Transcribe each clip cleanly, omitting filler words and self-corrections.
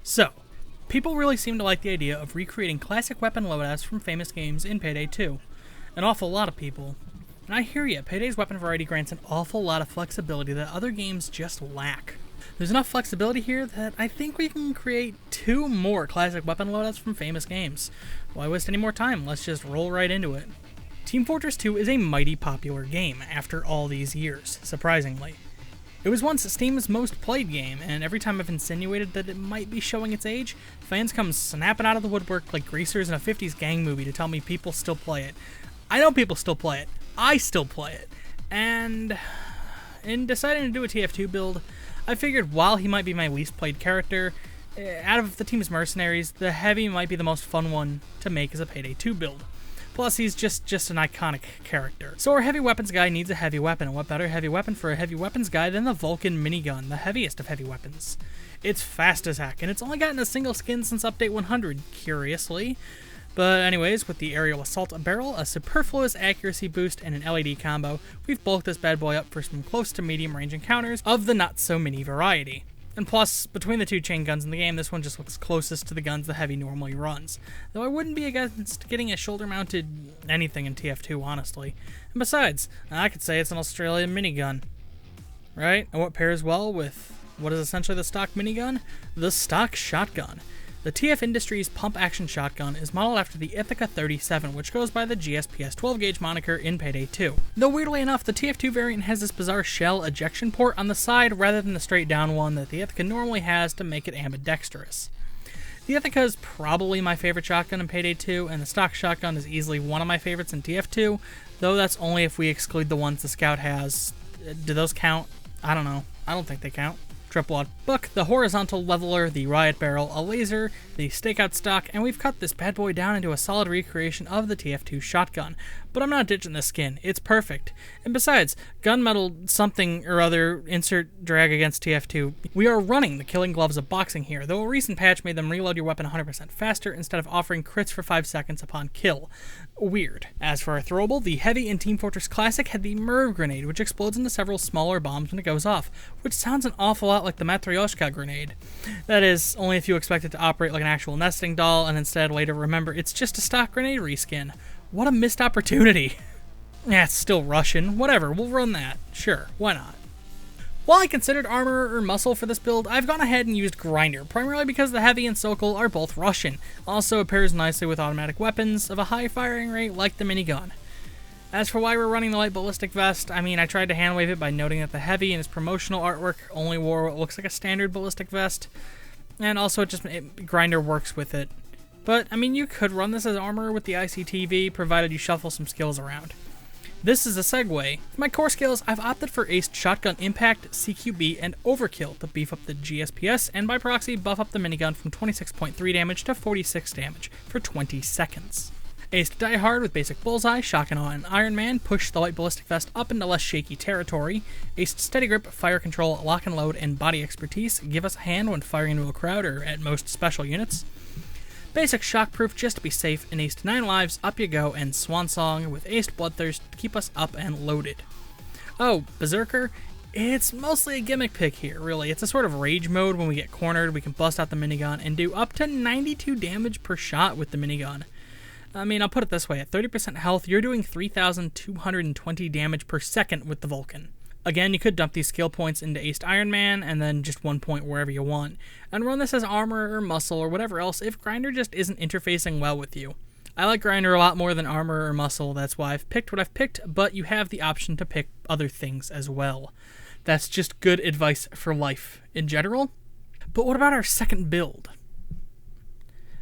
So, people really seem to like the idea of recreating classic weapon loadouts from famous games in Payday 2. An awful lot of people. And I hear ya, Payday's weapon variety grants an awful lot of flexibility that other games just lack. There's enough flexibility here that I think we can create 2 more classic weapon loadouts from famous games. Why waste any more time? Let's just roll right into it. Team Fortress 2 is a mighty popular game after all these years, surprisingly. It was once Steam's most played game, and every time I've insinuated that it might be showing its age, fans come snapping out of the woodwork like greasers in a 50s gang movie to tell me people still play it. I know people still play it. I still play it. And in deciding to do a TF2 build, I figured while he might be my least played character, out of the team's mercenaries, the Heavy might be the most fun one to make as a Payday 2 build. Plus, he's just an iconic character. So our heavy weapons guy needs a heavy weapon, and what better heavy weapon for a heavy weapons guy than the Vulcan minigun, the heaviest of heavy weapons. It's fast as heck, and it's only gotten a single skin since Update 100, curiously. But anyways, with the aerial assault barrel, a superfluous accuracy boost, and an LED combo, we've bulked this bad boy up for some close to medium range encounters of the not-so-mini variety. And plus, between the 2 chain guns in the game, this one just looks closest to the guns the Heavy normally runs. Though I wouldn't be against getting a shoulder-mounted anything in TF2, honestly. And besides, I could say it's an Australian minigun. Right? And what pairs well with what is essentially the stock minigun? The stock shotgun. The TF Industries pump-action shotgun is modeled after the Ithaca 37, which goes by the GSPS 12-gauge moniker in Payday 2. Though weirdly enough, the TF2 variant has this bizarre shell ejection port on the side rather than the straight-down one that the Ithaca normally has to make it ambidextrous. The Ithaca is probably my favorite shotgun in Payday 2, and the stock shotgun is easily one of my favorites in TF2, though that's only if we exclude the ones the Scout has. Do those count? I don't know. I don't think they count. Triple book, the horizontal leveler, the riot barrel, a laser, the stakeout stock, and we've cut this bad boy down into a solid recreation of the TF2 shotgun. But I'm not ditching this skin, it's perfect. And besides, gunmetal something or other, insert drag against TF2, we are running the killing gloves of boxing here, though a recent patch made them reload your weapon 100% faster instead of offering crits for 5 seconds upon kill. Weird. As for our throwable, the Heavy in Team Fortress Classic had the Merv grenade, which explodes into several smaller bombs when it goes off, which sounds an awful lot like the Matryoshka grenade. That is, only if you expect it to operate like an actual nesting doll, and instead later remember it's just a stock grenade reskin. What a missed opportunity. Yeah, it's still Russian. Whatever, we'll run that. Sure, why not? While I considered armor or muscle for this build, I've gone ahead and used Grinder, primarily because the Heavy and Sokol are both Russian. Also, it pairs nicely with automatic weapons of a high firing rate like the minigun. As for why we're running the light ballistic vest, I mean, I tried to handwave it by noting that the Heavy in his promotional artwork only wore what looks like a standard ballistic vest, and also Grinder works with it. But, I mean, you could run this as armor with the ICTV, provided you shuffle some skills around. This is a segue. For my core skills, I've opted for Aced Shotgun Impact, CQB, and Overkill to beef up the GSPS, and by proxy buff up the minigun from 26.3 damage to 46 damage for 20 seconds. Aced Die Hard with basic Bullseye, Shock and Awe, and Iron Man push the light ballistic vest up into less shaky territory. Aced Steady Grip, Fire Control, Lock and Load, and Body Expertise give us a hand when firing into a crowd or at most special units. Basic Shockproof just to be safe, and Aced 9 Lives, Up You Go, and Swan Song with Aced Bloodthirst to keep us up and loaded. Oh, Berserker? It's mostly a gimmick pick here, really. It's a sort of rage mode. When we get cornered, we can bust out the minigun and do up to 92 damage per shot with the minigun. I mean, I'll put it this way, at 30% health, you're doing 3,220 damage per second with the Vulcan. Again, you could dump these skill points into Aced Iron Man, and then just 1 point wherever you want, and run this as armor or muscle or whatever else if Grinder just isn't interfacing well with you. I like Grinder a lot more than armor or muscle, that's why I've picked what I've picked, but you have the option to pick other things as well. That's just good advice for life in general. But what about our second build?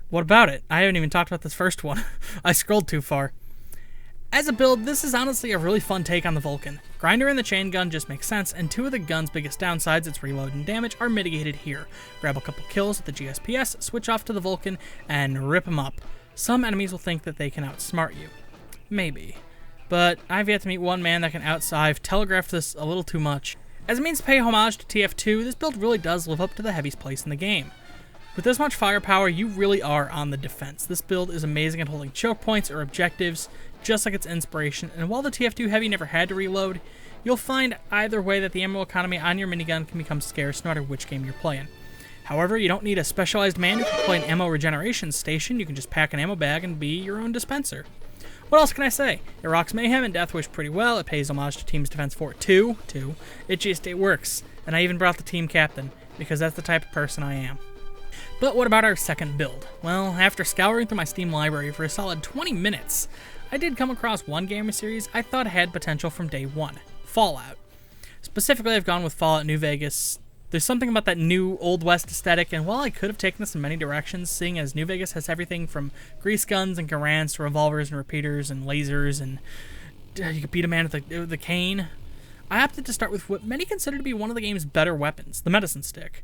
What about it? I haven't even talked about this first one. I scrolled too far. As a build, this is honestly a really fun take on the Vulcan. Grinder and the chain gun just make sense, and 2 of the gun's biggest downsides, its reload and damage, are mitigated here. Grab a couple kills with the GSPS, switch off to the Vulcan, and rip them up. Some enemies will think that they can outsmart you. Maybe. But I've yet to meet one man that can outsmart. I've telegraphed this a little too much. As a means to pay homage to TF2, this build really does live up to the Heavy's place in the game. With this much firepower, you really are on the defense. This build is amazing at holding choke points or objectives, just like its inspiration, and while the TF2 Heavy never had to reload, you'll find either way that the ammo economy on your minigun can become scarce no matter which game you're playing. However, you don't need a specialized manual to play an ammo regeneration station. You can just pack an ammo bag and be your own dispenser. What else can I say? It rocks Mayhem and Deathwish pretty well. It pays homage to Team's Defense 4 2. It works. And I even brought the team captain, because that's the type of person I am. But what about our second build? Well, after scouring through my Steam library for a solid 20 minutes, I did come across one gamer series I thought had potential from day one, Fallout. Specifically, I've gone with Fallout New Vegas. There's something about that new Old West aesthetic, and while I could have taken this in many directions, seeing as New Vegas has everything from grease guns and Garants to revolvers and repeaters and lasers, and you could beat a man with the cane, I opted to start with what many consider to be one of the game's better weapons, the medicine stick.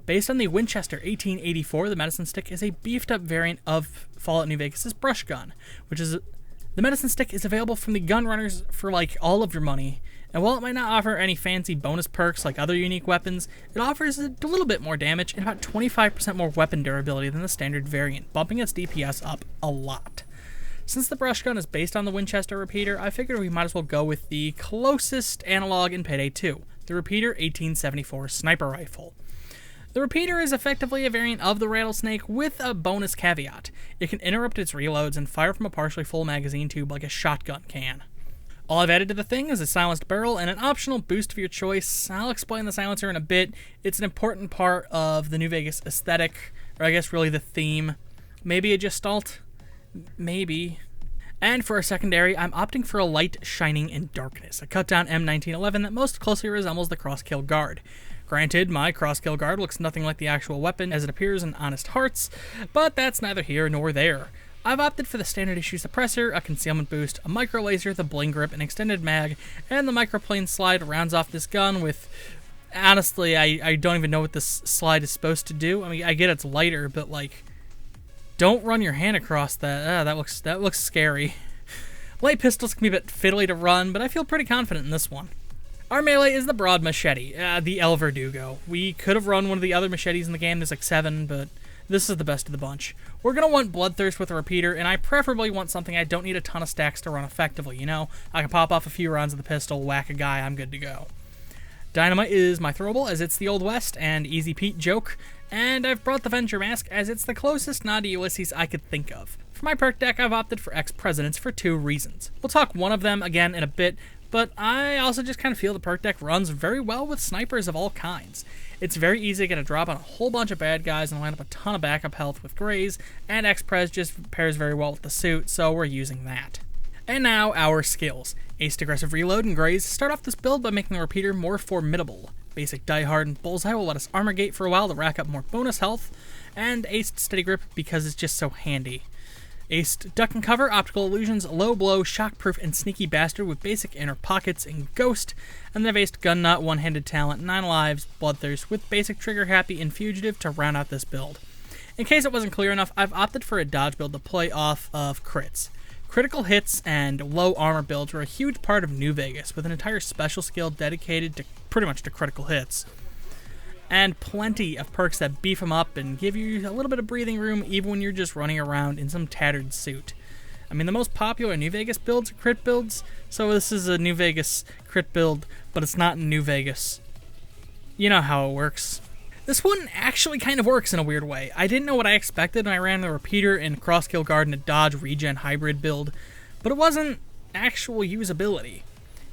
Based on the Winchester 1884, the medicine stick is a beefed-up variant of Fallout New Vegas' brush gun, the medicine stick is available from the gun runners for like all of your money. And while it might not offer any fancy bonus perks like other unique weapons, it offers a little bit more damage and about 25% more weapon durability than the standard variant, bumping its DPS up a lot. Since the brush gun is based on the Winchester repeater, I figured we might as well go with the closest analog in Payday 2, the Repeater 1874 sniper rifle. The Repeater is effectively a variant of the Rattlesnake with a bonus caveat. It can interrupt its reloads and fire from a partially full magazine tube like a shotgun can. All I've added to the thing is a silenced barrel and an optional boost of your choice. I'll explain the silencer in a bit. It's an important part of the New Vegas aesthetic, or I guess really the theme. Maybe a gestalt? Maybe. And for a secondary, I'm opting for a light shining in darkness, a cut-down M1911 that most closely resembles the Crosskill Guard. Granted, my Crosskill Guard looks nothing like the actual weapon as it appears in Honest Hearts, but that's neither here nor there. I've opted for the standard issue suppressor, a concealment boost, a micro laser, the bling grip, an extended mag, and the microplane slide rounds off this gun with... Honestly, I don't even know what this slide is supposed to do. I mean, I get it's lighter, but like... Don't run your hand across that. That looks scary. Light pistols can be a bit fiddly to run, but I feel pretty confident in this one. Our melee is the broad machete, the El Verdugo. We could have run one of the other machetes in the game, there's like 7, but this is the best of the bunch. We're going to want Bloodthirst with a repeater, and I preferably want something I don't need a ton of stacks to run effectively, you know? I can pop off a few rounds of the pistol, whack a guy, I'm good to go. Dynamite is my throwable, as it's the Old West and Easy Pete joke, and I've brought the Venture Mask as it's the closest nod to Ulysses I could think of. For my perk deck, I've opted for ex-presidents for 2 reasons. We'll talk one of them again in a bit, but I also just kind of feel the perk deck runs very well with snipers of all kinds. It's very easy to get a drop on a whole bunch of bad guys and line up a ton of backup health with Grays, and ex-pres just pairs very well with the suit, so we're using that. And now, our skills. Aced Aggressive Reload and Grays start off this build by making the repeater more formidable. Basic Die Hard and Bullseye will let us armor gate for a while to rack up more bonus health, and Aced Steady Grip because it's just so handy. Aced Duck and Cover, Optical Illusions, Low Blow, Shockproof, and Sneaky Bastard with basic Inner Pockets and Ghost, and then I've aced Gun Nut, One-Handed Talent, 9 Lives, Bloodthirst with basic Trigger Happy and Fugitive to round out this build. In case it wasn't clear enough, I've opted for a dodge build to play off of crits. Critical hits and low armor builds were a huge part of New Vegas, with an entire special skill dedicated to pretty much to critical hits. And plenty of perks that beef them up and give you a little bit of breathing room even when you're just running around in some tattered suit. I mean, the most popular New Vegas builds are crit builds, so this is a New Vegas crit build, but it's not in New Vegas. You know how it works. This one actually kind of works in a weird way. I didn't know what I expected when I ran the repeater and Crosskill Guard in a dodge regen hybrid build, but it wasn't actual usability.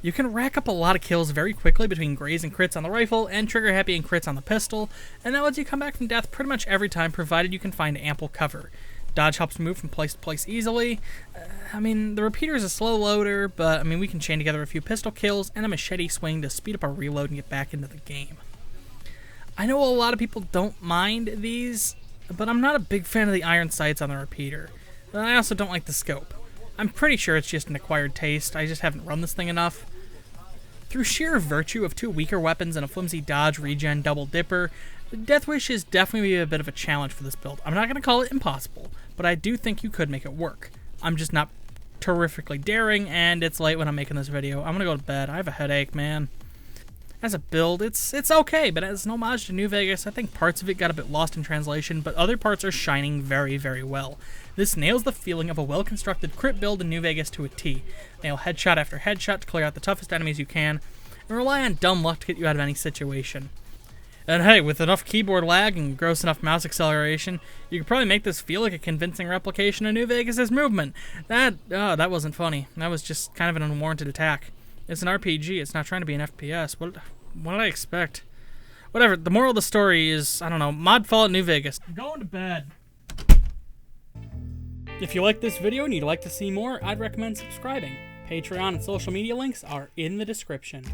You can rack up a lot of kills very quickly between Grays and crits on the rifle, and Trigger Happy and crits on the pistol, and that lets you come back from death pretty much every time, provided you can find ample cover. Dodge helps move from place to place easily. I mean, the repeater is a slow loader, but I mean, we can chain together a few pistol kills and a machete swing to speed up our reload and get back into the game. I know a lot of people don't mind these, but I'm not a big fan of the iron sights on the repeater. But I also don't like the scope. I'm pretty sure it's just an acquired taste, I just haven't run this thing enough. Through sheer virtue of 2 weaker weapons and a flimsy dodge regen double dipper, Deathwish is definitely a bit of a challenge for this build. I'm not going to call it impossible, but I do think you could make it work. I'm just not terrifically daring, and it's late when I'm making this video. I'm going to go to bed. I have a headache, man. As a build, it's okay, but as an homage to New Vegas, I think parts of it got a bit lost in translation, but other parts are shining very, very well. This nails the feeling of a well-constructed crit build in New Vegas to a T. Nail headshot after headshot to clear out the toughest enemies you can, and rely on dumb luck to get you out of any situation. And hey, with enough keyboard lag and gross enough mouse acceleration, you could probably make this feel like a convincing replication of New Vegas' movement. That wasn't funny. That was just kind of an unwarranted attack. It's an RPG. It's not trying to be an FPS. What did I expect? Whatever. The moral of the story is, I don't know, mod Fallout New Vegas. I'm going to bed. If you like this video and you'd like to see more, I'd recommend subscribing. Patreon and social media links are in the description.